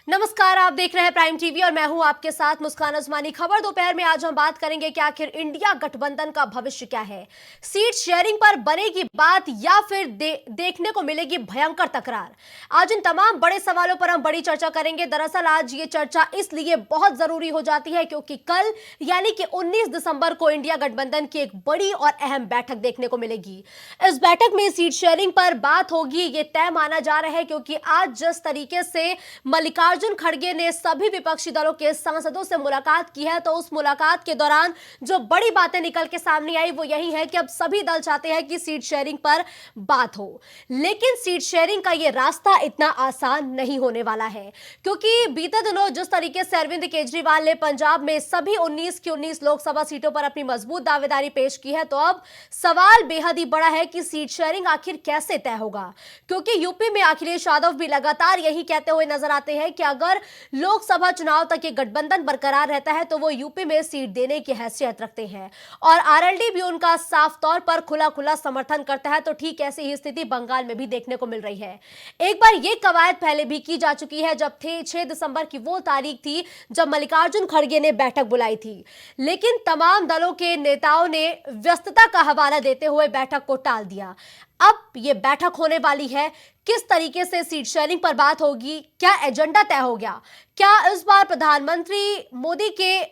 नमस्कार, आप देख रहे हैं प्राइम टीवी और मैं हूं आपके साथ मुस्कान अजमानी। खबर दोपहर में आज हम बात करेंगे कि आखिर इंडिया गठबंधन का भविष्य क्या है। सीट शेयरिंग पर बनेगी बात या फिर देखने को मिलेगी भयंकर तकरार। आज इन तमाम बड़े सवालों पर हम बड़ी चर्चा करेंगे। दरअसल आज ये चर्चा इसलिए बहुत जरूरी हो जाती है क्योंकि कल यानी कि 19 दिसंबर को इंडिया गठबंधन की एक बड़ी और अहम बैठक देखने को मिलेगी। इस बैठक में सीट शेयरिंग पर बात होगी, ये तय माना जा रहा है क्योंकि आज जिस तरीके से मल्लिकार्जुन खड़गे ने सभी विपक्षी दलों के सांसदों से मुलाकात की है, तो उस मुलाकात के दौरान जो बड़ी बातें निकल के सामने आई वो यही है कि अब सभी दल चाहते हैं कि सीट शेयरिंग पर बात हो। लेकिन सीट शेयरिंग का ये रास्ता इतना आसान नहीं होने वाला है क्योंकि बीते दिनों जिस तरीके से अरविंद केजरीवाल ने पंजाब में सभी 19 की 19 लोकसभा सीटों पर अपनी मजबूत दावेदारी पेश की है, तो अब सवाल बेहद ही बड़ा है कि सीट शेयरिंग आखिर कैसे तय होगा। क्योंकि यूपी में अखिलेश यादव भी लगातार यही कहते हुए नजर आते हैं कि अगर लोकसभा चुनाव तक ये गठबंधन बरकरार रहता है तो वो यूपी में सीट देने की हैसियत रखते हैं और आरएलडी भी उनका साफ तौर पर खुला खुला समर्थन करता है। तो ठीक ऐसी ही स्थिति बंगाल में भी देखने को मिल रही है। एक बार ये कवायद पहले भी की जा चुकी है, जब थे 6 दिसंबर की वो तारीख थी जब मल्लिकार्जुन खड़गे ने बैठक बुलाई थी, लेकिन तमाम दलों के नेताओं ने व्यस्तता का हवाला देते हुए बैठक को टाल दिया। अब यह बैठक होने वाली है, किस तरीके से सीट शेयरिंग पर बात होगी, क्या एजेंडा तय हो गया, क्या इस बार प्रधानमंत्री मोदी के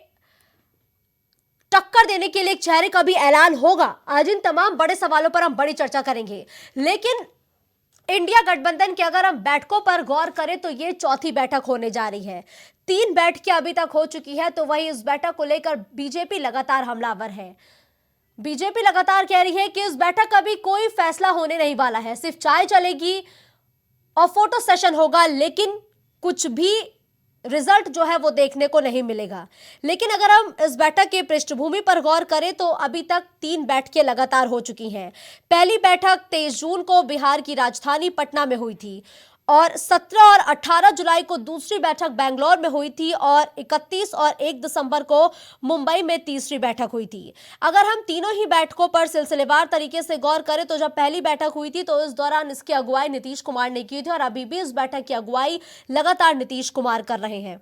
टक्कर देने के लिए एक चेहरे का भी ऐलान होगा। आज इन तमाम बड़े सवालों पर हम बड़ी चर्चा करेंगे। लेकिन इंडिया गठबंधन की अगर हम बैठकों पर गौर करें तो यह चौथी बैठक होने जा रही है। 3 बैठकें अभी तक हो चुकी है, तो वही इस बैठक को लेकर बीजेपी लगातार हमलावर है। बीजेपी लगातार कह रही है कि इस बैठक का भी कोई फैसला होने नहीं वाला है, सिर्फ चाय चलेगी और फोटो सेशन होगा, लेकिन कुछ भी रिजल्ट जो है वो देखने को नहीं मिलेगा। लेकिन अगर हम इस बैठक की पृष्ठभूमि पर गौर करें तो अभी तक 3 बैठकें लगातार हो चुकी हैं। पहली बैठक 23 जून को बिहार की राजधानी पटना में हुई थी और 17 और 18 जुलाई को दूसरी बैठक बेंगलोर में हुई थी और 31 और 1 दिसंबर को मुंबई में तीसरी बैठक हुई थी। अगर हम तीनों ही बैठकों पर सिलसिलेवार तरीके से गौर करें तो जब पहली बैठक हुई थी तो इस दौरान इसकी अगुवाई नीतीश कुमार ने की थी और अभी भी इस बैठक की अगुवाई लगातार नीतीश कुमार कर रहे हैं।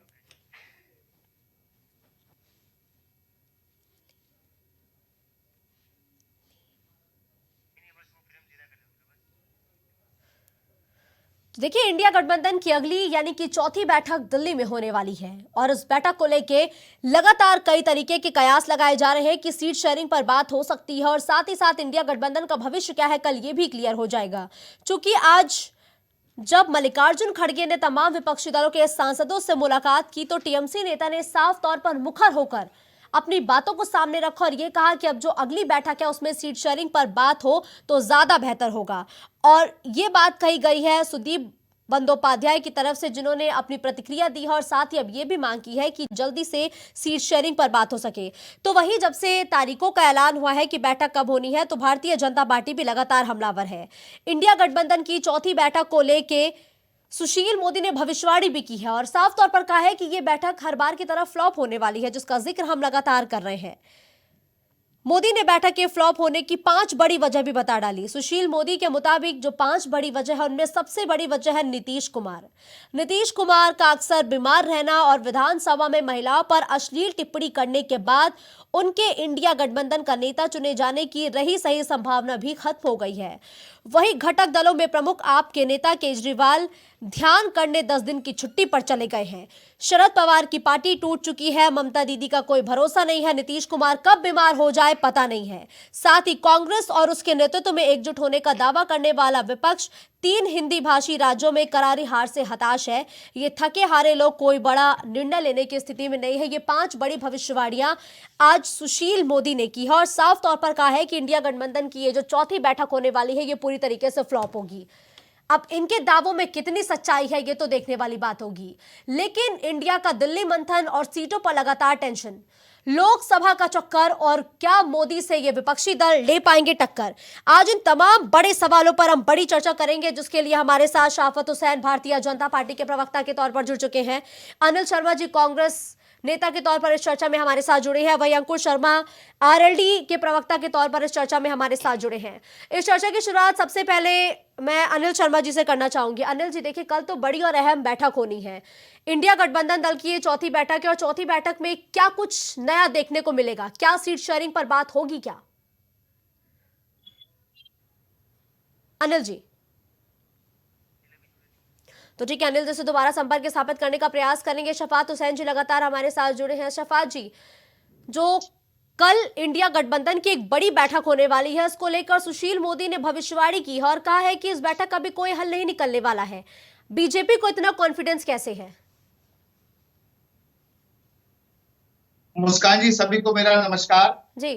देखिए, इंडिया गठबंधन की अगली यानी कि चौथी बैठक दिल्ली में होने वाली है और इस बैठक को लेके लगातार कई तरीके के कयास लगाए जा रहे हैं कि सीट शेयरिंग पर बात हो सकती है और साथ ही साथ इंडिया गठबंधन का भविष्य क्या है कल ये भी क्लियर हो जाएगा। चूंकि आज जब मल्लिकार्जुन खड़गे ने तमाम विपक्षी दलों के सांसदों से मुलाकात की तो टीएमसी नेता ने साफ तौर पर मुखर होकर अपनी बातों को सामने रखा और यह कहा कि अब जो अगली बैठक है उसमें सीट शेयरिंग पर बात हो तो ज्यादा बेहतर होगा। और यह बात कही गई है सुदीप बंदोपाध्याय की तरफ से, जिन्होंने अपनी प्रतिक्रिया दी है और साथ ही अब यह भी मांग की है कि जल्दी से सीट शेयरिंग पर बात हो सके। तो वहीं जब से तारीखों का ऐलान हुआ है कि बैठक कब होनी है तो भारतीय जनता पार्टी भी लगातार हमलावर है। इंडिया गठबंधन की चौथी बैठक को लेके सुशील मोदी ने भविष्यवाणी भी की है और साफ तौर पर कहा है कि यह बैठक हर बार की तरह फ्लॉप होने वाली है, जिसका जिक्र हम लगातार कर रहे हैं। मोदी ने बैठक के फ्लॉप होने की 5 बड़ी वजह भी बता डाली। सुशील मोदी के मुताबिक जो 5 बड़ी वजह है उनमें सबसे बड़ी वजह है नीतीश कुमार। नीतीश कुमार का अक्सर बीमार रहना और विधानसभा में महिलाओं पर अश्लील टिप्पणी करने के बाद उनके इंडिया गठबंधन का नेता चुने जाने की रही सही संभावना भी खत्म हो गई है। वहीं घटक दलों में प्रमुख आप के नेता केजरीवाल ध्यान करने 10 दिन की छुट्टी पर चले गए हैं। शरद पवार की पार्टी टूट चुकी है। ममता दीदी का कोई भरोसा नहीं है। नीतीश कुमार कब बीमार हो जाए पता नहीं है। साथ ही कांग्रेस और उसके नेतृत्व में एकजुट होने का दावा करने वाला विपक्ष 3 हिंदी भाषी राज्यों में करारी हार से हताश है। ये थके हारे लोग कोई बड़ा निर्णय लेने की स्थिति में नहीं है। ये 5 बड़ी भविष्यवाणियां आज सुशील मोदी ने की है और साफ तौर पर कहा है कि इंडिया गठबंधन की ये जो चौथी बैठक होने वाली है ये पूरी तरीके से फ्लॉप होगी। अब इनके दावों में कितनी सच्चाई है ये तो देखने वाली बात होगी। लेकिन इंडिया का दिल्ली मंथन और सीटों पर लगातार टेंशन, लोकसभा का चक्कर और क्या मोदी से ये विपक्षी दल ले पाएंगे टक्कर, आज इन तमाम बड़े सवालों पर हम बड़ी चर्चा करेंगे, जिसके लिए हमारे साथ शाफत हुसैन भारतीय जनता पार्टी के प्रवक्ता के तौर पर जुड़ चुके हैं, अनिल शर्मा जी कांग्रेस नेता के तौर पर इस चर्चा में हमारे साथ जुड़े हैं। वहीं अंकुर शर्मा आरएलडी के प्रवक्ता के तौर पर इस चर्चा में हमारे साथ जुड़े हैं। इस चर्चा की शुरुआत सबसे पहले मैं अनिल शर्मा जी से करना चाहूंगी। अनिल जी, देखिए, कल तो बड़ी और अहम बैठक होनी है। इंडिया गठबंधन दल की ये चौथी बैठक है और चौथी बैठक में क्या कुछ नया देखने को मिलेगा? क्या सीट शेयरिंग पर बात होगी क्या? अनिल जी। तो ठीक है, अनिल जी से दोबारा संपर्क स्थापित करने का प्रयास करेंगे। शफात हुसैन जी लगातार हमारे साथ जुड़े हैं। शफात जी, जो कल इंडिया गठबंधन की एक बड़ी बैठक होने वाली है, उसको लेकर सुशील मोदी ने भविष्यवाणी की है और कहा है कि इस बैठक का भी कोई हल नहीं निकलने वाला है। बीजेपी को इतना कॉन्फिडेंस कैसे है? मुस्कान जी, सभी को मेरा नमस्कार जी।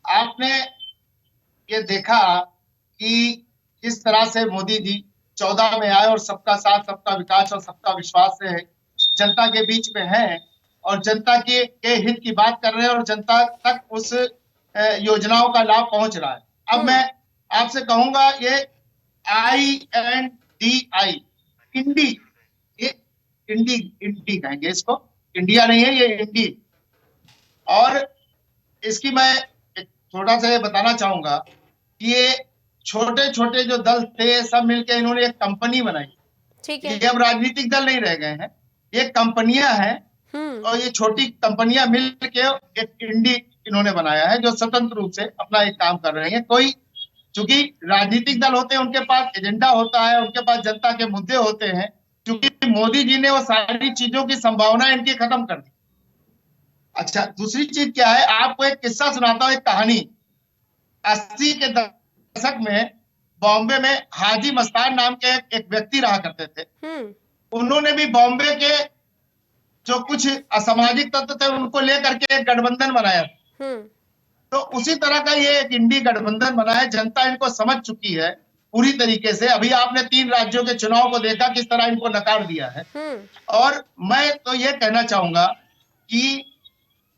आपने ये देखा कि किस तरह से मोदी जी 14 में आए और सबका साथ, सबका विकास और सबका विश्वास से जनता के बीच में हैं और जनता के हित की बात कर रहे हैं और जनता तक उस योजनाओं का लाभ पहुंच रहा है। अब मैं आपसे कहूंगा, ये INDI, इंडी, ये इंडी कहेंगे इसको, इंडिया नहीं है, ये इंडी। और इसकी मैं थोड़ा सा ये बताना चाहूंगा कि ये छोटे छोटे जो दल थे, सब मिलकर इन्होंने एक कंपनी बनाई। ठीक है। ये अब राजनीतिक दल नहीं रह गए हैं, ये कंपनियां हैं और ये छोटी कंपनियां मिलकर एक इंडी इन्होंने बनाया है, जो स्वतंत्र रूप से अपना एक काम कर रहे हैं। कोई, चूंकि राजनीतिक दल होते हैं, उनके पास एजेंडा होता है, उनके पास जनता के मुद्दे होते हैं। क्योंकि मोदी जी ने वो सारी चीजों की संभावना इनकी खत्म कर दी। अच्छा, दूसरी चीज क्या है, आपको एक किस्सा सुनाता हूं, एक कहानी। 80 के दशक में बॉम्बे में हाजी मस्तान नाम के एक व्यक्ति रहा करते थे। उन्होंने भी बॉम्बे के जो कुछ असामाजिक तत्व थे उनको लेकर के एक गठबंधन बनाया। तो उसी तरह का ये एक इंडी गठबंधन बना है। जनता इनको समझ चुकी है पूरी तरीके से। अभी आपने 3 राज्यों के चुनाव को देखा, किस तरह इनको नकार दिया है। और मैं तो ये कहना चाहूंगा कि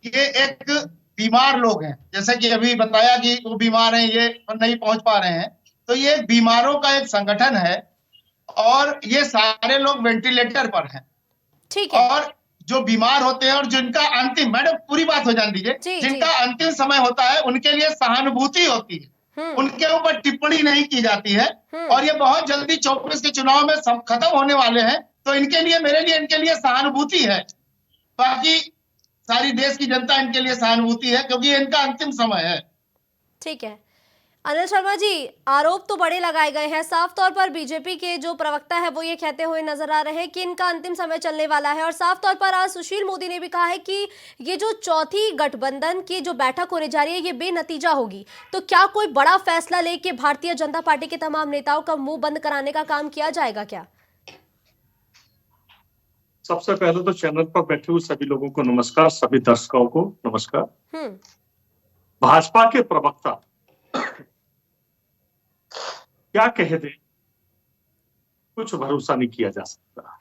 ये एक बीमार लोग हैं, जैसे कि अभी बताया कि वो बीमार हैं, ये नहीं पहुंच पा रहे हैं। तो ये बीमारों का एक संगठन है और ये सारे लोग वेंटिलेटर पर हैं। ठीक है। और जो बीमार होते हैं और जिनका अंतिम, मैडम पूरी बात हो जाने दीजिए, जिनका अंतिम समय होता है, उनके लिए सहानुभूति होती है, उनके ऊपर टिप्पणी नहीं की जाती है। और ये बहुत जल्दी 24 के चुनाव में सब खत्म होने वाले हैं। तो इनके लिए, मेरे लिए, इनके लिए सहानुभूति है। बाकी सारी देश की जनता इनके लिए सहानुभूति है, क्योंकि ये इनका अंतिम समय है। ठीक है। अनिल शर्मा जी, आरोप तो बड़े लगाए गए हैं। साफ तौर पर बीजेपी के जो प्रवक्ता है वो ये कहते हुए नजर आ रहे हैं कि इनका अंतिम समय चलने वाला है। और साफ तौर पर आज सुशील मोदी ने भी कहा है कि ये जो चौथी गठबंधन की जो बैठक होने जा रही है, ये बेनतीजा होगी। तो क्या कोई बड़ा फैसला लेके भारतीय जनता पार्टी के तमाम नेताओं का मुंह बंद कराने का काम किया जाएगा क्या? सबसे पहले तो चैनल पर बैठे हुए सभी लोगों को नमस्कार, सभी दर्शकों को नमस्कार। भाजपा के प्रवक्ता क्या कह दे, कुछ भरोसा नहीं किया जा सकता।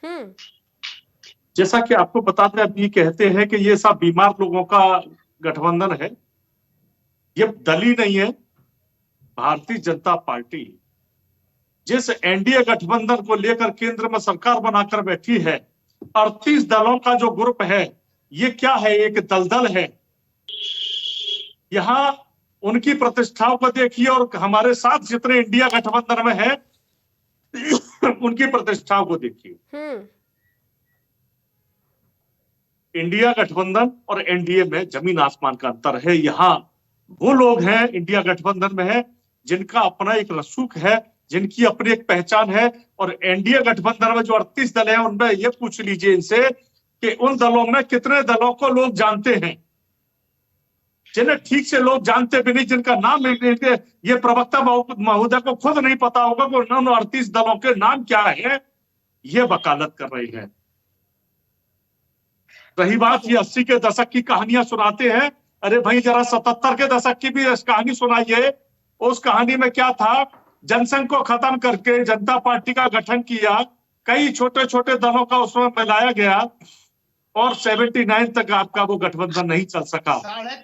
जैसा कि आपको बता दें, अब ये कहते हैं कि ये सब बीमार लोगों का गठबंधन है। ये दल ही नहीं है। भारतीय जनता पार्टी जिस एनडीए गठबंधन को लेकर केंद्र में सरकार बनाकर बैठी है, 38 दलों का जो ग्रुप है, ये क्या है? एक दलदल है। यहां उनकी प्रतिष्ठाओं को देखिए और हमारे साथ जितने इंडिया गठबंधन में है उनकी प्रतिष्ठाओं को देखिए। इंडिया गठबंधन और एनडीए में जमीन आसमान का अंतर है। यहाँ वो लोग हैं इंडिया गठबंधन में है जिनका अपना एक रसूख है, जिनकी अपनी एक पहचान है। और एनडीए गठबंधन में जो 38 दल हैं, उनमें ये पूछ लीजिए इनसे कि उन दलों में कितने दलों को लोग जानते हैं, जिन्हें ठीक से लोग जानते भी नहीं, जिनका नाम ये प्रवक्ता महोदय को खुद नहीं पता होगा कि उन 38 दलों के नाम क्या है। ये वकालत कर रही है। रही बात ये 80 के दशक की कहानियां सुनाते हैं, अरे भाई जरा 77 के दशक की भी कहानी सुनाइए। उस कहानी में क्या था? जनसंघ को खत्म करके जनता पार्टी का गठन किया, कई छोटे छोटे दलों का उसमें मिलाया गया और 79 तक आपका वो गठबंधन नहीं चल सका।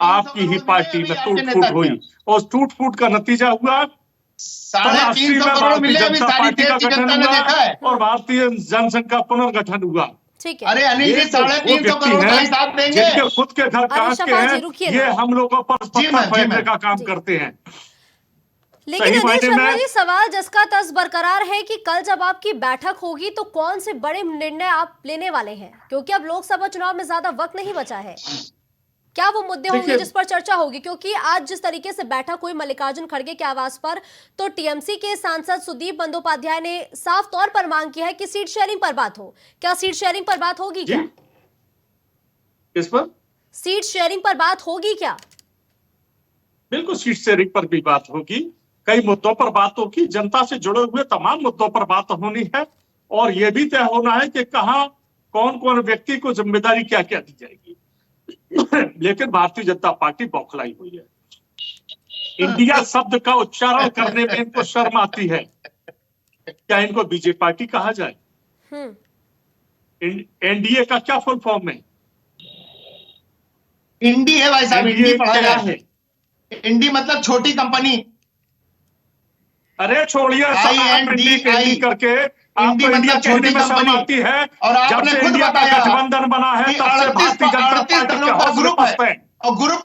आपकी ही पार्टी में टूट फूट हुई और टूट फूट का नतीजा हुआ 350 करोड़ मिले, जनता पार्टी का गठन हुआ और भारतीय जनसंघ का पुनर्गठन हुआ। ठीक है। अरे अनिल जी, ये जो वो 350 व्यक्ति करोड़ का हैं हिसाब देंगे। जिनके खुद के घर कांच के शफा जी, हैं, रुकिए ये ना। हम लोगों पर जी पत्थर मैम, जी फेंकने मैम। का काम जी। करते हैं। लेकिन सही अनिल मायने शर्मा में जी, सवाल जिसका तर्ज बरकरार है कि कल जब आपकी बैठक होगी तो कौन से बड़े निर्णय आप लेने वाले हैं, क्योंकि अब लोकसभा चुनाव में ज्यादा वक्त नहीं बचा है। क्या वो मुद्दे होंगे देखिए, जिस पर चर्चा होगी? क्योंकि आज जिस तरीके से बैठक हुई मल्लिकार्जुन खड़गे के आवास पर, तो टीएमसी के सांसद सुदीप बंदोपाध्याय ने साफ तौर पर मांग की है कि सीट शेयरिंग पर बात हो। क्या सीट शेयरिंग पर बात होगी? जी, क्या किस पर? सीट शेयरिंग पर बात होगी क्या? बिल्कुल सीट शेयरिंग पर भी बात होगी, कई मुद्दों पर बात होगी, जनता से जुड़े हुए तमाम मुद्दों पर बात होनी है, और यह भी तय होना है कि कहां कौन कौन व्यक्ति को जिम्मेदारी क्या क्या दी जाएगी। लेकिन भारतीय जनता पार्टी बौखलाई हुई है। इंडिया शब्द का उच्चारण करने में इनको शर्म आती है। क्या इनको बीजेपी पार्टी कहा जाए? एनडीए का क्या फुल फॉर्म है? इंडी है भाई साहब, इंडी एनडीए पढ़ा क्या है। है? इंडी मतलब छोटी कंपनी। अरे छोड़िए, आप इंडी करके आपको इंडिया कहने में शर्म आती है। और जब आपने से खुद इंडिया का बताया गठबंधन बना है कि तब से 38 भारतीय जनता पार्टी के दलों का हौसले ग्रुप पस्त है, हैं। और ग्रुप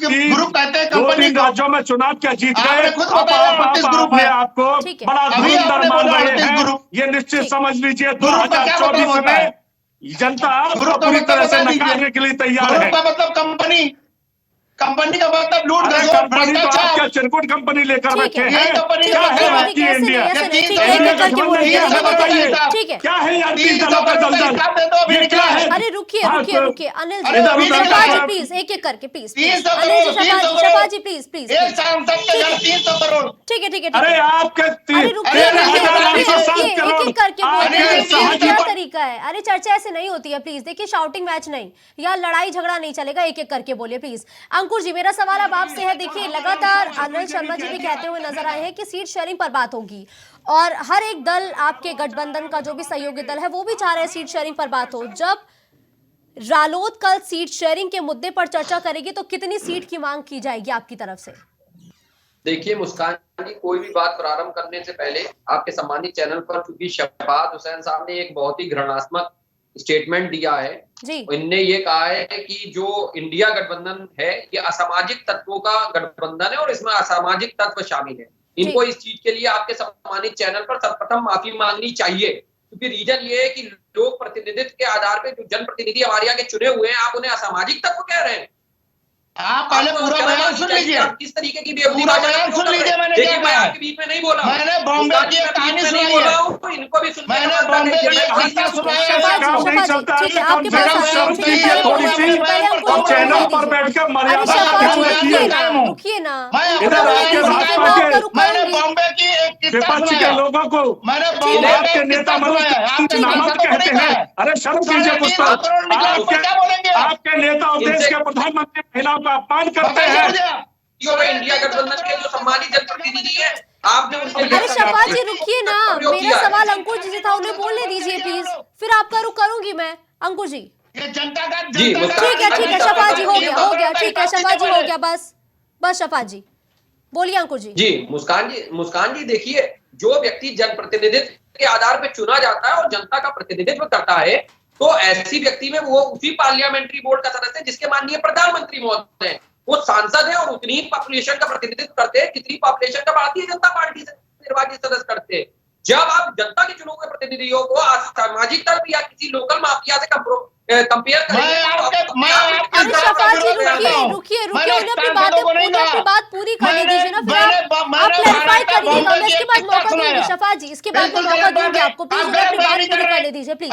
कहते हैं दो कंपनी तीन को। राज्यों में चुनाव क्या जीत गए, आपने खुद बताया 38 ग्रुप अपने है। आपको ठीक है। बड़ा अभी धुरंधर आपने मान बोला रहे 38 हैं। ग्रुप। ये निश्चित ठीक। समझ लीजिए ग्रुप का क्या मतलब 2024 होता है? में जनता आपको ग्रुप का पूरी मतलब तरह से बता दीजिए। नकारने के लिए तैयार है। ग्रुप का मतलब कंपनी का मतलब लूट अरे खसोट कंपनी तो आप क्या भ्रष्टाचार। चिरकुट कंपनी लेकर ठीक बैठे है। हैं? यही कंपनी क्या का है मतलब है। आपकी ऐसे इंडिया? नहीं, ऐसे नहीं, ठीक है, इंडिया एक-एक करके गठबंधन बोलिए, क्या है एक-एक करके बताइए? बोलिए। ठीक है। क्या है यार 300 दलों का करोड़ का दलदल? हिसाब दे दो, अभी ये निकला क्या है। है? अरे रुकिए हाँ, रुकिए तो रुकिए अनिल जी, अरे इधर अभी उधर निकला शफा जी है। प्लीज, एक एक करके please 300 Anil ji, crore, 300 Shafa ji please please एक सांसद के घर 300 करोड़। ठीक है ठीक है ठीक अरे है। आपके अरे रुकिए रुकिए 13,807 रुकिए, एक करोड़ एक करके बोलते आपके हैं, ये सहज क्या पर तरीका है? अरे चर्चा ऐसे नहीं होती है प्लीज। देखिए, शाउटिंग मैच नहीं, या लड़ाई झगड़ा नहीं चलेगा, एक एक करके बोलिए प्लीज। अंकुर जी, मेरा सवाल अब आपसे है। देखिए, लगातार अनिल शर्मा जी भी कहते हुए नजर आए हैं कि सीट शेयरिंग पर बात होगी, और हर एक दल, आपके गठबंधन का जो भी सहयोगी दल है, वो भी चाह रहे हैं सीट शेयरिंग पर बात हो। जब रालोद कल सीट शेयरिंग के मुद्दे पर चर्चा करेगी तो कितनी सीट की मांग की जाएगी आपकी तरफ से? देखिए मुस्कान जी, कोई भी बात प्रारंभ करने से पहले आपके सम्मानित चैनल पर चूंकि शफात हुसैन साहब ने एक बहुत ही घृणात्मक स्टेटमेंट दिया है जी। इनने ये कहा है कि जो इंडिया गठबंधन है ये असामाजिक तत्वों का गठबंधन है और इसमें असामाजिक तत्व शामिल है। इनको इस चीज के लिए आपके सम्मानित चैनल पर सर्वप्रथम माफी मांगनी चाहिए, क्योंकि रीजन ये है कि लोक प्रतिनिधित्व के आधार पर जो जनप्रतिनिधि हमारे यहाँ के चुने हुए हैं, आप उन्हें असामाजिक तत्व कह रहे हैं। आप पहले पूरा बयान सुन लीजिए। आप किस तरीके की पूरा बयान सुन लीजिए। मैंने क्या मैं कहा है? आपके बीच में नहीं बोला, मैंने बॉम्बे की एक कहानी सुनाई है। इनको भी सुनने मैंने का मौका बॉम्बे की दीजिए। एक घटना सुनाई है। शफा जी, नहीं चलता ठीक है, है, आपके पास कम आ से रहे कम हैं। ठीक है, चाहिए पहले थोड़ी सी। पहले हमको और चैनल पर दीजिए। बैठकर अरे मर्यादा शफा रखते जी, हुए रुकिए किए। ना, रुकिए ना। इधर आपके भाजपा मैंने बॉम्बे की एक किस्सा विपक्ष के सुनाया। लोगों को मैंने ठीक बॉम्बे है। का आपके एक नेता किस्सा मनोज सुनाया है। आपके ठीक है। नामक सांसद को कहते नहीं कहा हैं। है। अरे शर्म कीजिए कुछ 350 तो। करोड़ निकला, उस पर क्या बोलेंगे? आपके नेता और देश के प्रधानमंत्री महिलाओं का अपमान करते बताइए हैं। मुझे। इंडिया गठबंधन के जो सम्मानित जनप्रतिनिधि है, आपने उनके लिए अरे शफा जी, रुकिए ना, प्रयोग मेरा किया है। सवाल अंकुर जी से था, उन्हें बोलने दीजिए प्लीज, फिर आपका रुख करूंगी मैं। अंकुर जी, ये जनता का जी, ठीक है शफा जी, हो गया, ठीक है शफा जी, हो गया, बस शफा जी बोलिए। अंकुर जी। जी मुस्कान जी देखिए, जो व्यक्ति जनप्रतिनिधित्व के आधार पर चुना जाता है और जनता का प्रतिनिधित्व करता है, तो ऐसी व्यक्ति में वो उसी पार्लियामेंट्री बोर्ड का सदस्य है जिसके माननीय प्रधानमंत्री महोदय हैं। वो सांसद है और उतनी ही पॉपुलेशन का प्रतिनिधित्व करते हैं जितनी पॉपुलेशन का भारतीय जनता पार्टी से निर्वाचित सदस्य करते हैं। जब आप जनता के चुने हुए प्रतिनिधियों को सामाजिक तर्क या किसी लोकल माफिया से कंपेयर करेंगे, अरे शफा जी, रुकिए, उन्हें अपनी बात पूरी करने दीजिए ना, फिर आप क्लैरिफाई कर दीजिएगा, मैं इसके बाद मौका दूंगी शफा जी, इसके बाद मैं मौका दूंगी आपको, प्लीज उन्हें अपनी बात पूरी करने दीजिए प्लीज।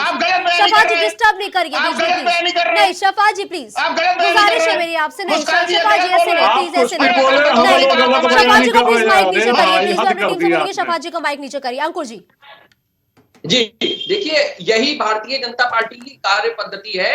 शफा जी, डिस्टर्ब नहीं करिए, दीजिए प्लीज। नहीं शफा जी प्लीज, गुजारिश है मेरी आपसे। नहीं शफा जी, ऐसे नहीं प्लीज, ऐसे नहीं। शफा जी को प्लीज माइक नीचे करिए, प्लीज मैं अपनी टीम से बोलूंगी, शफा जी को माइक नीचे करिए। अंकुर जी। जी देखिए, यही भारतीय जनता पार्टी की कार्य पद्धति है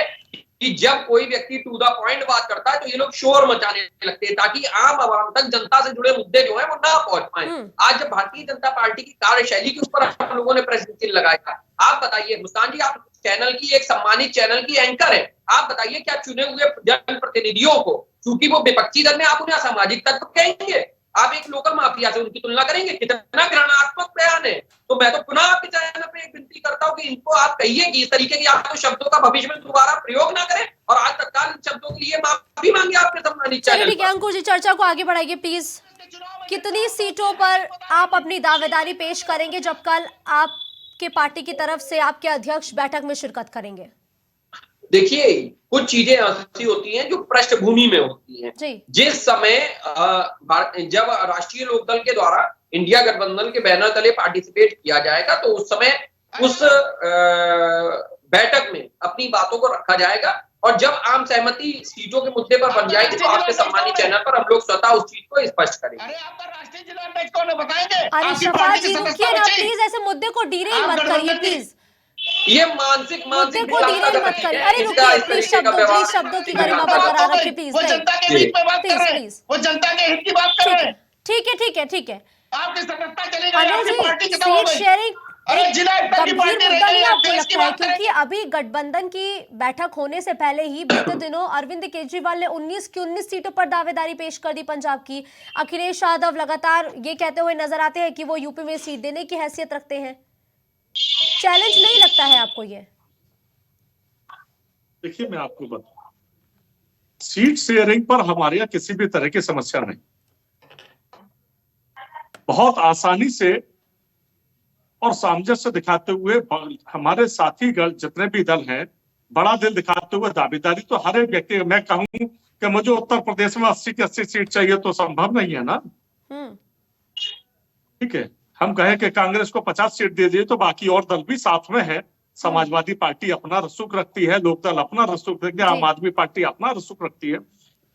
कि जब कोई व्यक्ति टू द पॉइंट बात करता है तो ये लोग शोर मचाने लगते हैं ताकि आम आवाम तक जनता से जुड़े मुद्दे जो है वो ना पहुंच पाए। आज जब भारतीय जनता पार्टी की कार्यशैली के ऊपर हम लोगों ने प्रश्न चिन्ह लगाया, आप बताइए मुस्कान जी, आप चैनल की एक सम्मानित चैनल की एंकर है, आप बताइए क्या चुने हुए जनप्रतिनिधियों को, चूंकि वो विपक्षी दल में, आप उन्हें असामाजिक तत्व कहेंगे? आप एक लोकल माफिया से उनकी तुलना करेंगे? कितना घृणात्मक बयान है। तो मैं तो पुनः आपके चैनल पे एक विनती करता हूं कि इनको आप कहिए कि इस तरीके की आप तो शब्दों का भविष्य में दोबारा प्रयोग ना करें और आज तत्काल इन शब्दों के लिए माफी मांगे आपके सम्मानित चलिए चैनल ठीक है पर। अंकुर जी, चर्चा को आगे बढ़ाइए प्लीज। कितनी सीटों पर आप अपनी दावेदारी पेश करेंगे जब कल आपके पार्टी की तरफ से आपके अध्यक्ष बैठक में शिरकत करेंगे? देखिए, कुछ चीजें ऐसी होती हैं जो पृष्ठभूमि में होती हैं। जी। जिस समय जब राष्ट्रीय लोकदल के द्वारा इंडिया गठबंधन के बैनर तले पार्टिसिपेट किया जाएगा तो उस समय उस बैठक में अपनी बातों को रखा जाएगा और जब आम सहमति सीटों के मुद्दे पर बन जाएगी तो आपके सम्मानित चैनल पर हम लोग स्वतः उस चीज को स्पष्ट करेंगे। अरे आपका राष्ट्रीय जिला अध्यक्ष कौन है बताएंगे? अरे आपकी शफात पार्टी जी की रुकिए सदस्यता ना बची? प्लीज, ऐसे मुद्दे को डीरेल आप मत करिए गठबंधन की- प्लीज, ये मानसिक मुद्दे को विषमता डीरेल का मत प्रतीक करिए। है। अरे इसका रुकिए इस प्लीज, तरीके का व्यवहार शब्दों की नहीं गरिमा करना। बरकरार रखिए प्लीज। वो जनता के हित में बात कर रहे हैं, प्लीज वो जनता के हित की बात कर रहे हैं। ठीक है ठीक है ठीक है। आपकी सदस्यता चली गई, अनिल आपकी जी, पार्टी खत्म हो सीट गई। शेयरिंग अरे एक जिला एकता की गंभीर पार्टी रह मुद्दा गई, नहीं आप आपको देश लगता की है? बात करें। क्योंकि अभी गठबंधन की बैठक होने से पहले ही बीते दिनों अरविंद केजरीवाल ने 19 की 19 सीटों पर दावेदारी पेश कर दी पंजाब की। अखिलेश यादव लगातार ये कहते हुए नजर आते हैं कि वो यूपी में सीट देने की हैसियत रखते हैं। चैलेंज नहीं लगता है आपको ये? देखिए मैं आपको बताऊं, सीट शेयरिंग पर हमारे यहाँ किसी भी तरह की समस्या नहीं। बहुत आसानी से और सामंजस्य दिखाते हुए हमारे साथी जितने भी दल हैं, बड़ा दिल दिखाते हुए दावेदारी तो हर एक व्यक्ति, मैं कहूं कि मुझे उत्तर प्रदेश में 80 की 80 सीट चाहिए तो संभव नहीं है ना। ठीक है, हम कहें कि कांग्रेस को 50 सीट दे दिए तो बाकी और दल भी साथ में है। समाजवादी पार्टी अपना रसूख रखती है, लोकदल अपना रसूख रखती है, आम आदमी पार्टी अपना रसूख रखती है,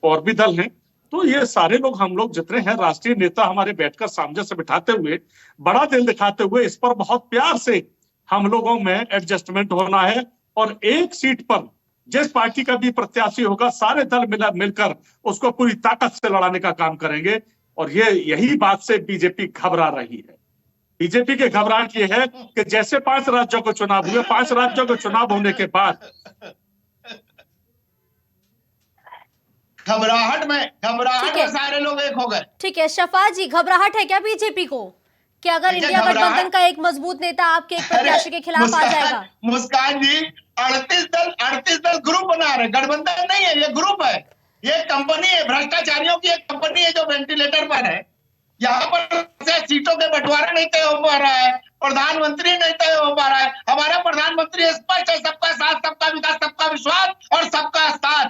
और भी दल हैं। तो ये सारे लोग, हम लोग जितने हैं राष्ट्रीय नेता, हमारे बैठकर सामंजस्य बिठाते हुए, बड़ा दिल दिखाते हुए इस पर बहुत प्यार से हम लोगों में एडजस्टमेंट होना है और एक सीट पर जिस पार्टी का भी प्रत्याशी होगा सारे दल मिलकर उसको पूरी ताकत से लड़ाने का काम करेंगे। और यही बात से बीजेपी घबरा रही है। बीजेपी के घबराहट ये है कि जैसे 5 राज्यों के चुनाव हुए, 5 राज्यों के चुनाव होने के बाद घबराहट में सारे लोग एक हो गए। ठीक है शफात जी, घबराहट है क्या बीजेपी को कि अगर इंडिया गठबंधन का एक मजबूत नेता आपके एक प्रत्याशी के खिलाफ आ जाएगा? मुस्कान जी, 38 दल ग्रुप बना रहे, गठबंधन नहीं है, ये ग्रुप है, ये कंपनी है, भ्रष्टाचारियों की एक कंपनी है जो वेंटिलेटर पर है। यहाँ पर सीटों के बंटवारा नहीं तय हो पा रहा है, प्रधानमंत्री नहीं तय हो पा रहा है। हमारा प्रधानमंत्री स्पष्ट है, सबका साथ, सबका विकास, सबका विश्वास और सबका साथ।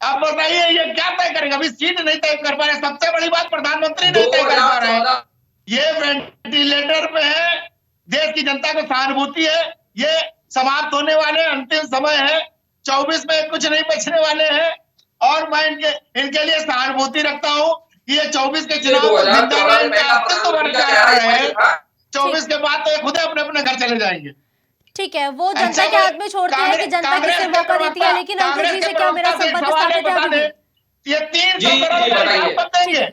अब बताइए ये क्या तय करेगा? अभी सीट नहीं तय कर पा रहे, सबसे बड़ी बात प्रधानमंत्री नहीं तय कर पा रहे हैं। ये वेंटिलेटर पे है, देश की जनता को सहानुभूति है, ये समाप्त होने वाले अंतिम समय है, 24 में कुछ नहीं बचने वाले हैं। और मैं इनके लिए सहानुभूति रखता हूँ कि ये 24 के चुनाव को जिंदा रहे, इनका अस्तित्व बरकरार रहे। 24 के बाद तो ये खुद अपने अपने घर चले जाएंगे। ठीक है, वो जनता के हाथ में छोड़ते हैं कि जनता किसे मौका देती है। लेकिन अंकुर जी से क्या मेरा संपर्क स्थापित है अभी? ये 300 करोड़ देंगे।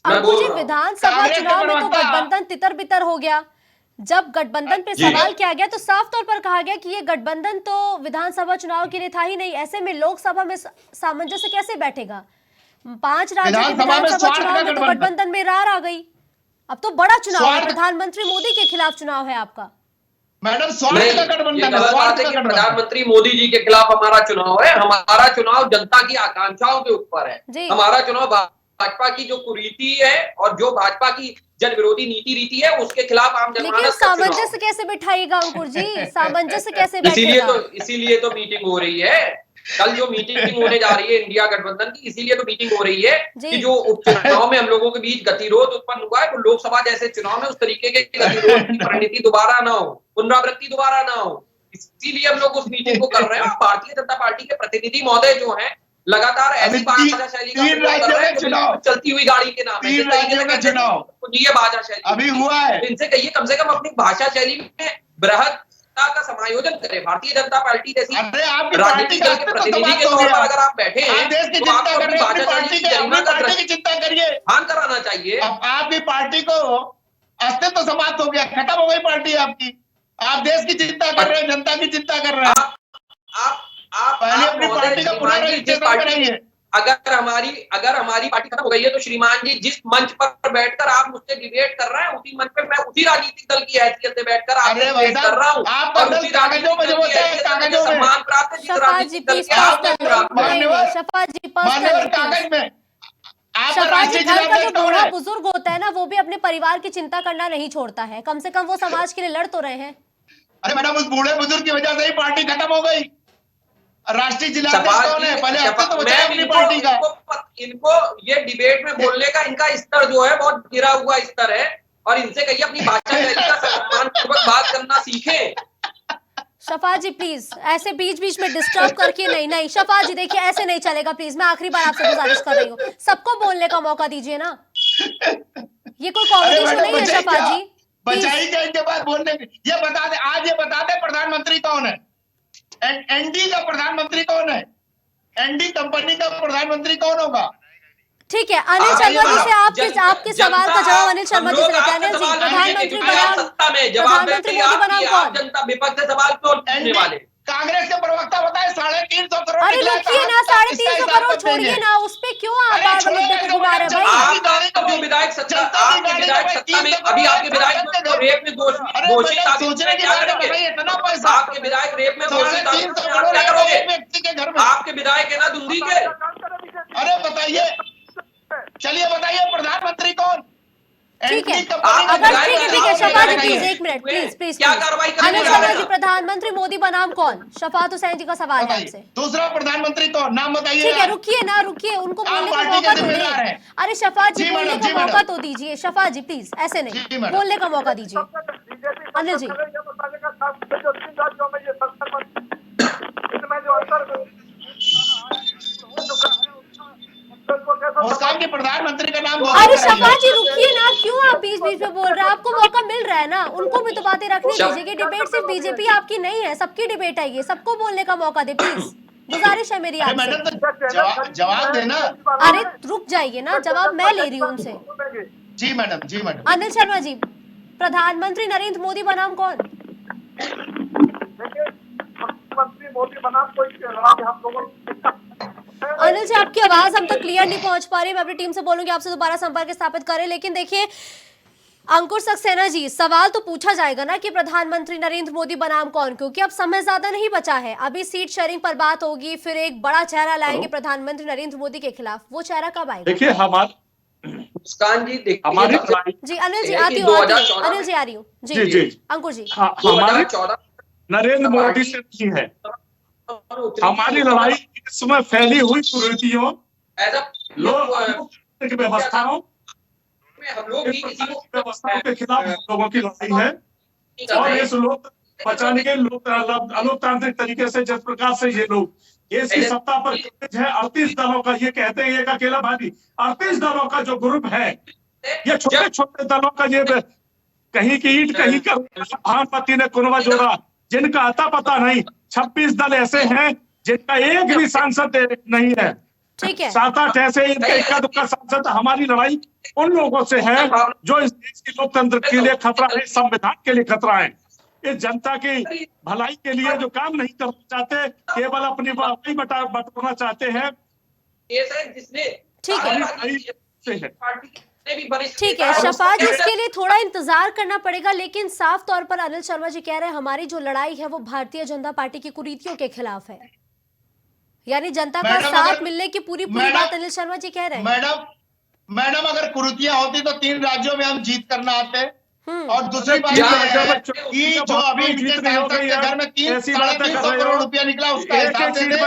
अंकुर जी, विधानसभा चुनाव में तो गठबंधन तितर बितर हो गया। जब गठबंधन पे सवाल किया गया तो साफ तौर पर कहा गया कि ये गठबंधन तो विधानसभा चुनाव के लिए था ही नहीं। ऐसे में लोकसभा में सामंजस्य कैसे बैठेगा? 5 राज्यों के विधानसभा चुनाव में तो गठबंधन में रार आ गई। अब तो बड़ा चुनाव है, प्रधानमंत्री मोदी के खिलाफ चुनाव है आपका। मैडम स्वार्थ का गठबंधन है। प्रधानमंत्री मोदी जी के खिलाफ हमारा चुनाव है। हमारा चुनाव जनता की आकांक्षाओं के ऊपर है। हमारा चुनाव भाजपा की जो कुरीति है और जो भाजपा की जन विरोधी नीति रीति है उसके खिलाफ आम जनमानस। लेकिन सामंजस्य कैसे बिठाइएगा अंकुर जी? सामंजस्य कैसे बैठेगा? इसीलिए तो मीटिंग हो रही है। कल जो मीटिंग होने जा रही है इंडिया गठबंधन की, इसीलिए तो मीटिंग हो रही है कि जो उपचुनाव में हम लोगों के बीच गतिरोध उत्पन्न हुआ है, वो लोकसभा जैसे चुनाव में उस तरीके के गतिरोध की परिणति दोबारा ना हो, पुनरावृत्ति दोबारा ना हो। इसीलिए हम लोग उस मीटिंग को कर रहे हैं। और भारतीय जनता पार्टी के प्रतिनिधि महोदय जो है लगातार ऐसी भाषा शैली का प्रयोग कर रहे हैं, चलती हुई गाड़ी के नाम है। 3 राज्यों का चुनाव भाषा शैली अभी हुआ है। इनसे कहिए कम से कम अपनी भाषा शैली में बृहत्ता का समायोजन करें। भारतीय जनता पार्टी जैसी राजनीतिक दल के प्रतिनिधि के तौर पर अगर आप बैठे हैं देश की चिंता कर रहे हैं, अपनी पार्टी की चिंता करिए, ध्यान कराना चाहिए। आपकी पार्टी को अस्तित्व समाप्त हो गया, खत्म हो गई पार्टी आपकी। आप देश की चिंता कर रहे हैं, जनता की चिंता कर रहे हैं। आप पहले अपनी पार्टी का पुनः रजिस्ट्रेशन कराइए। अगर हमारी पार्टी खत्म हो गई है तो श्रीमान जी जिस मंच पर बैठकर आप मुझसे डिबेट कर रहे हैं उसी मंच पर मैं उसी राजनीतिक दल की हैसियत से बैठकर आपसे डिबेट कर रहा हूँ और उसी राजनीतिक दल की हैसियत से मुझे सम्मान प्राप्त है जिस राजनीतिक दल के आप शफा जी कागज में शफा जी, घर का जो बूढ़ा बुजुर्ग होता है ना वो भी अपने परिवार की चिंता करना नहीं छोड़ता है, कम से कम वो समाज के लिए लड़ तो रहे हैं। अरे मैडम उस बूढ़े बुजुर्ग की वजह से ही पार्टी खत्म हो गई। राष्ट्रीय जिलाध्यक्ष कौन है? पहले आपसे तो बचाया अपनी पार्टी का। इनको ये डिबेट में बोलने का इनका स्तर जो है बहुत गिरा हुआ स्तर है और इनसे कहिए अपनी भाषा का सम्मानपूर्वक बात करना सीखें। शफा जी प्लीज ऐसे बीच बीच में डिस्टर्ब करके नहीं शफा जी देखिए ऐसे नहीं चलेगा प्लीज, मैं आखिरी बार आपसे गुजारिश कर रही हूँ, सबको बोलने का मौका दीजिए ना, ये कोई कॉमेडी शो नहीं है शफा जी। बचाई क्या इनके बाद बोलने की? ये बता दे, आज ये बता दे प्रधानमंत्री कौन है? एनडी का प्रधानमंत्री कौन है? एनडी कंपनी का प्रधानमंत्री कौन होगा? ठीक है, अनिल शर्मा जी से आपके सवाल का जवाब अनिल शर्मा जी से लेते हैं। अनिल जी, प्रधानमंत्री बनाम कौन? जनता विपक्ष से सवाल क्यों पूछने वाले? कांग्रेस के प्रवक्ता बताए 350 करोड़। अरे रुकिए ना, 350 करोड़ छोड़िए ना, उस पे क्यों आप मुद्दे को घुमा रहे हैं भाई? आपके विधायक सत्ता में अभी आपके विधायक रेप में दोषी सोचने की बात है, इतना पैसा आपके विधायक रेप में दोषी क्या करोगे? आपके विधायक है ना दिल्ली के। अरे बताइए, चलिए बताइए प्रधानमंत्री कौन? ठीक है, अगर ठीक है शफा जी प्लीज एक मिनट प्लीज क्या कार्रवाई अनिल शर्मा जी, प्रधानमंत्री मोदी बनाम कौन? शफात हुसैन जी का सवाल है आपसे। दूसरा प्रधानमंत्री कौन, नाम बताइए। ठीक है, रुकिए उनको बोलने का मौका तो दीजिए। अरे शफा जी बोलने का मौका तो दीजिए, शफा जी प्लीज ऐसे नहीं, बोलने का मौका दीजिए। अनिल जी मुस्कान के प्रधानमंत्री का नाम। अरे शफा जी रुकिए ना, क्यों आप बीच बीच में बोल रहे हैं? आपको मौका मिल रहा है ना, उनको भी तो बातें रखनी दीजिए कि डिबेट सिर्फ बीजेपी आपकी नहीं है, सबकी डिबेट है ये, सबको बोलने का मौका दे प्लीज, गुजारिश है मेरी आपसे। जवाब देना। अरे रुक जाइए ना, जवाब मैं ले रही हूँ उनसे। जी मैडम। अनिल शर्मा जी, प्रधानमंत्री नरेंद्र मोदी बनाम कौन? मोदी बनाम कोई अनिल जी आपकी आवाज हम तक क्लियर नहीं पहुंच पा रही, मैं अपनी टीम से बोलूंगी आपसे दोबारा संपर्क स्थापित करें। लेकिन देखिए अंकुर सक्सेना जी, सवाल तो पूछा जाएगा ना कि प्रधानमंत्री नरेंद्र मोदी बनाम कौन, क्योंकि अब समय ज्यादा नहीं बचा है, अभी सीट शेयरिंग पर बात होगी, फिर एक बड़ा चेहरा लाएंगे प्रधानमंत्री नरेंद्र मोदी के खिलाफ, वो चेहरा कब आएगा? देखिए मुस्कान जी देखिए हमारी जी अनिल जी आती हूँ, अनिल जी आ रही हूँ जी अंकुर जी। हमारी नरेंद्र मोदी से नहीं है, हमारी लड़ाई इसमें फैली हुई कुरीतियों, लोक व्यवस्थाओं के खिलाफ लोगों की लड़ाई है। और इस लोक बचाने के अलोकतांत्रिक तरीके से जिस प्रकार से ये लोग ऐसी सत्ता पर है, 38 दलों का, ये कहते हैं एक अकेला भारी 38 दलों का जो ग्रुप है, ये छोटे छोटे दलों का, ये कहीं की ईंट कहीं का प्रधानमंत्री ने कुनवा जोड़ा, जिनका अता पता नहीं। 26 दल ऐसे हैं जिनका एक भी सांसद नहीं है, ठीक है, 7-8 ऐसे इक्का दुक्का सांसद। हमारी लड़ाई उन लोगों से है जो इस देश के लोकतंत्र के लिए खतरा है, संविधान के लिए खतरा है, इस जनता की भलाई के लिए जो काम नहीं करना चाहते, केवल अपनी भलाई बटोरना चाहते हैं। ठीक है शफा जी, इसके लिए थोड़ा इंतजार करना पड़ेगा, लेकिन साफ तौर पर अनिल शर्मा जी कह रहे हैं हमारी जो लड़ाई है वो भारतीय जनता पार्टी की कुरीतियों के खिलाफ है, यानी जनता का साथ मिलने की पूरी बात अनिल शर्मा जी कह रहे हैं। मैडम अगर कुरीतियां होती तो 3 राज्यों में हम जीत करना आते। और दूसरी बात कि जो अभी इनके सांसद के घर में 300-350 करोड़ रुपया निकला, उसका हिसाब दे दे। और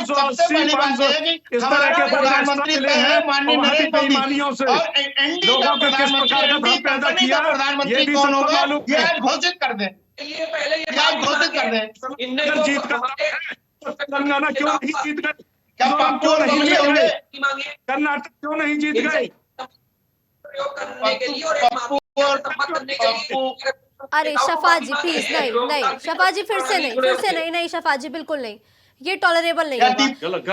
सबसे बड़ी बात है कि हमारा प्रधानमंत्री है माननीय नरेंद्र मोदी, और एनडी का प्रधानमंत्री, कंपनी का प्रधानमंत्री कौन होगा ये आज घोषित कर दें, घोषित कर दें। जीत का तेलंगाना क्यों नहीं जीत गए? क्यों नहीं होंगे? कर्नाटक क्यों नहीं जीत गए? अरे शफा जी प्लीज नहीं शफा जी फिर से नहीं शफा जी बिल्कुल नहीं, ये टॉलरेबल नहीं होगा।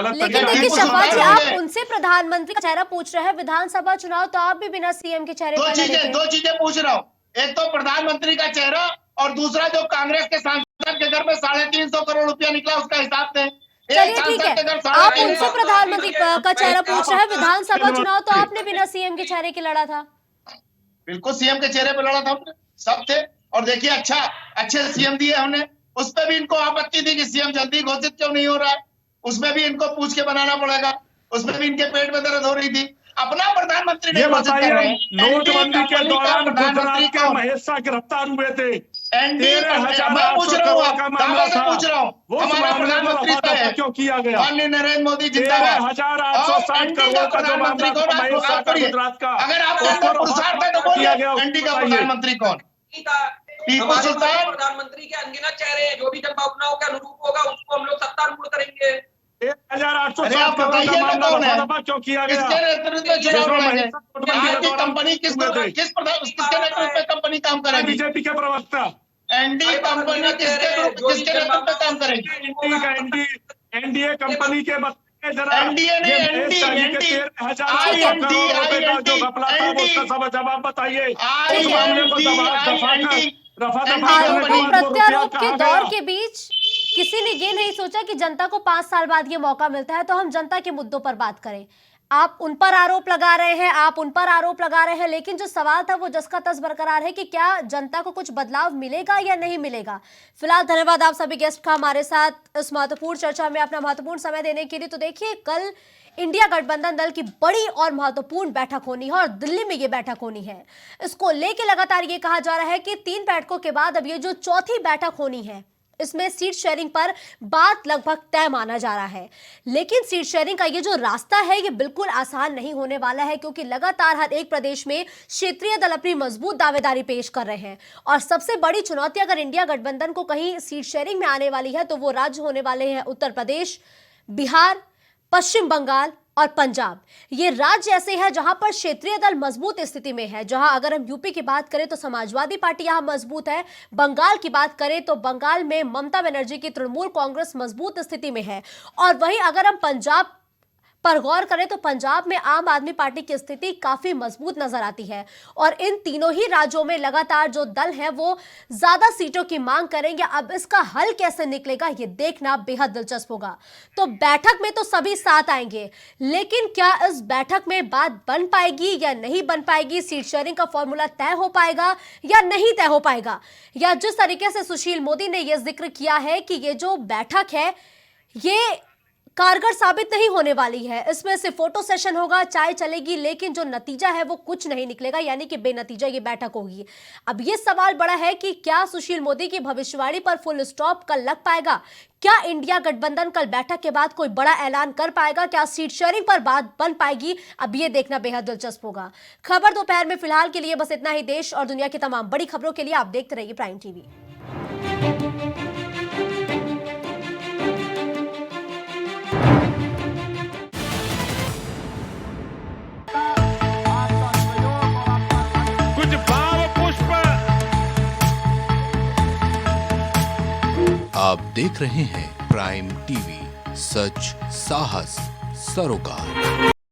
लेकिन देखिए शफा जी, आप उनसे प्रधानमंत्री का चेहरा पूछ रहे हैं, विधानसभा चुनाव तो आप भी बिना सीएम के चेहरे पर दो चीजें पूछ रहा हूँ, एक तो प्रधानमंत्री का चेहरा और दूसरा जो कांग्रेस के सांसद के घर में 350 करोड़ रुपया निकला उसका हिसाब दें। चलिए एक ठीक सांसद है, के घर आप 3.5 उनसे लाख। प्रधानमंत्री का चेहरा पूछ रहे हैं। विधानसभा चुनाव तो आपने बिना सीएम के चेहरे के लड़ा था। बिल्कुल सीएम के चेहरे पे लड़ा था हमने, सब थे। और देखिए अच्छे सीएम दिए हमने। उस पे भी इनको आपत्ति थी कि सीएम जल्दी घोषित क्यों नहीं हो रहा है, उसमें भी इनको पूछ के बनाना पड़ेगा। उसमें भी इनके पेट में दर्द हो रही थी। अपना प्रधानमंत्री नहीं ये घोषित कर रहे बताइए, हैं। नोटबंदी के कंपनी का दौरान प्रधानमंत्री गुजरात के कौन? महेशा गिरफ्तार हुए थे। मैं 13,800 पूछ रहा हूँ, करोड़ का मामला दावा से था। पूछ रहा हूँ, उस हमारा मामले पर प्रधानमंत्री रफा तय दफा है। क्यों किया गया? माननीय नरेंद्र मोदी जिंदाबाद। 13,860 एनडी करोड़ का जो प्रधानमंत्री मामला कौन? था महेश शाह आप का बोलिए। गुजरात का, अगर आपको उस पर पुरुषार्थ है तो रफा किया बोलिए, गया, एनडी का बताइए। प्रधानमंत्री कौन? टीपू हमारे सुल्तान। प्रधानमंत्री के अनगिनत चेहरे हैं, जो भी जनभावनाओं के अनुरूप होगा उसको हम लोग सत्तारूढ़ करेंगे। 1,860 अरे आप करोड़ का बताइए ना मामला कौन रफा है? दफा क्यों किया गया? किसके नेतृत्व में चुनाव जिसमें लड़ेंगे? महेश नोटबंदी के आपकी दौरान कंपनी हुए थे। किसके नेतृत्व में कंपनी काम करेगी? बीजेपी के प्रवक्ता। एनडी कंपनी किसके नेतृत्व में काम करेगी? एनडीए कंपनी के बताइए जरा। एनडीए नहीं, ये महेश शाह जी के एनडी 13,800 करोड़ रुपए का जो घपला था वो उसका सब जवाब बताइए। उस मामले को रफा दफा करने के आरोपों बाद वो रुपया प्रत्यारोप के कहाँ दौर गया? के बीच किसी ने ये नहीं सोचा कि जनता को 5 साल बाद ये मौका मिलता है तो हम जनता के मुद्दों पर बात करें। आप उन पर आरोप लगा रहे हैं, आप उन पर आरोप लगा रहे हैं, लेकिन जो सवाल था वो जस का तस बरकरार है कि क्या जनता को कुछ बदलाव मिलेगा या नहीं मिलेगा। फिलहाल धन्यवाद आप सभी गेस्ट का हमारे साथ इस महत्वपूर्ण चर्चा में अपना महत्वपूर्ण समय देने के लिए। तो देखिए, कल इंडिया गठबंधन दल की बड़ी और महत्वपूर्ण बैठक होनी है और दिल्ली में ये बैठक होनी है। इसको लेकर लगातार ये कहा जा रहा है कि 3 बैठकों के बाद अब ये जो चौथी बैठक होनी है, इसमें सीट शेयरिंग पर बात लगभग तय माना जा रहा है। लेकिन सीट शेयरिंग का ये जो रास्ता है ये बिल्कुल आसान नहीं होने वाला है, क्योंकि लगातार हर एक प्रदेश में क्षेत्रीय दल अपनी मजबूत दावेदारी पेश कर रहे हैं। और सबसे बड़ी चुनौती अगर इंडिया गठबंधन को कहीं सीट शेयरिंग में आने वाली है तो वो राज्य होने वाले हैं उत्तर प्रदेश, बिहार, पश्चिम बंगाल और पंजाब। ये राज्य ऐसे हैं जहां पर क्षेत्रीय दल मजबूत स्थिति में है। जहां अगर हम यूपी की बात करें तो समाजवादी पार्टी यहां मजबूत है, बंगाल की बात करें तो बंगाल में ममता बनर्जी की तृणमूल कांग्रेस मजबूत स्थिति में है। और वहीं अगर हम पंजाब पर गौर करें तो पंजाब में आम आदमी पार्टी की स्थिति काफी मजबूत नजर आती है। और इन तीनों ही राज्यों में लगातार जो दल है वो ज्यादा सीटों की मांग करेंगे। अब इसका हल कैसे निकलेगा ये देखना बेहद दिलचस्प होगा। तो बैठक में तो सभी साथ आएंगे, लेकिन क्या इस बैठक में बात बन पाएगी या नहीं बन पाएगी? सीट शेयरिंग का फॉर्मूला तय हो पाएगा या नहीं तय हो पाएगा? या जिस तरीके से सुशील मोदी ने यह जिक्र किया है कि ये जो बैठक है ये कारगर साबित नहीं होने वाली है, इसमें सिर्फ फोटो सेशन होगा, चाय चलेगी, लेकिन जो नतीजा है वो कुछ नहीं निकलेगा, यानी कि बेनतीजा ये बैठक होगी। अब ये सवाल बड़ा है कि क्या सुशील मोदी की भविष्यवाणी पर फुल स्टॉप कल लग पाएगा? क्या इंडिया गठबंधन कल बैठक के बाद कोई बड़ा ऐलान कर पाएगा? क्या सीट शेयरिंग पर बात बन पाएगी? अब ये देखना बेहद दिलचस्प होगा। खबर दोपहर में फिलहाल के लिए बस इतना ही। देश और दुनिया की तमाम बड़ी खबरों के लिए आप देखते रहिए प्राइम टीवी। आप देख रहे हैं प्राइम टीवी, सच साहस सरोकार।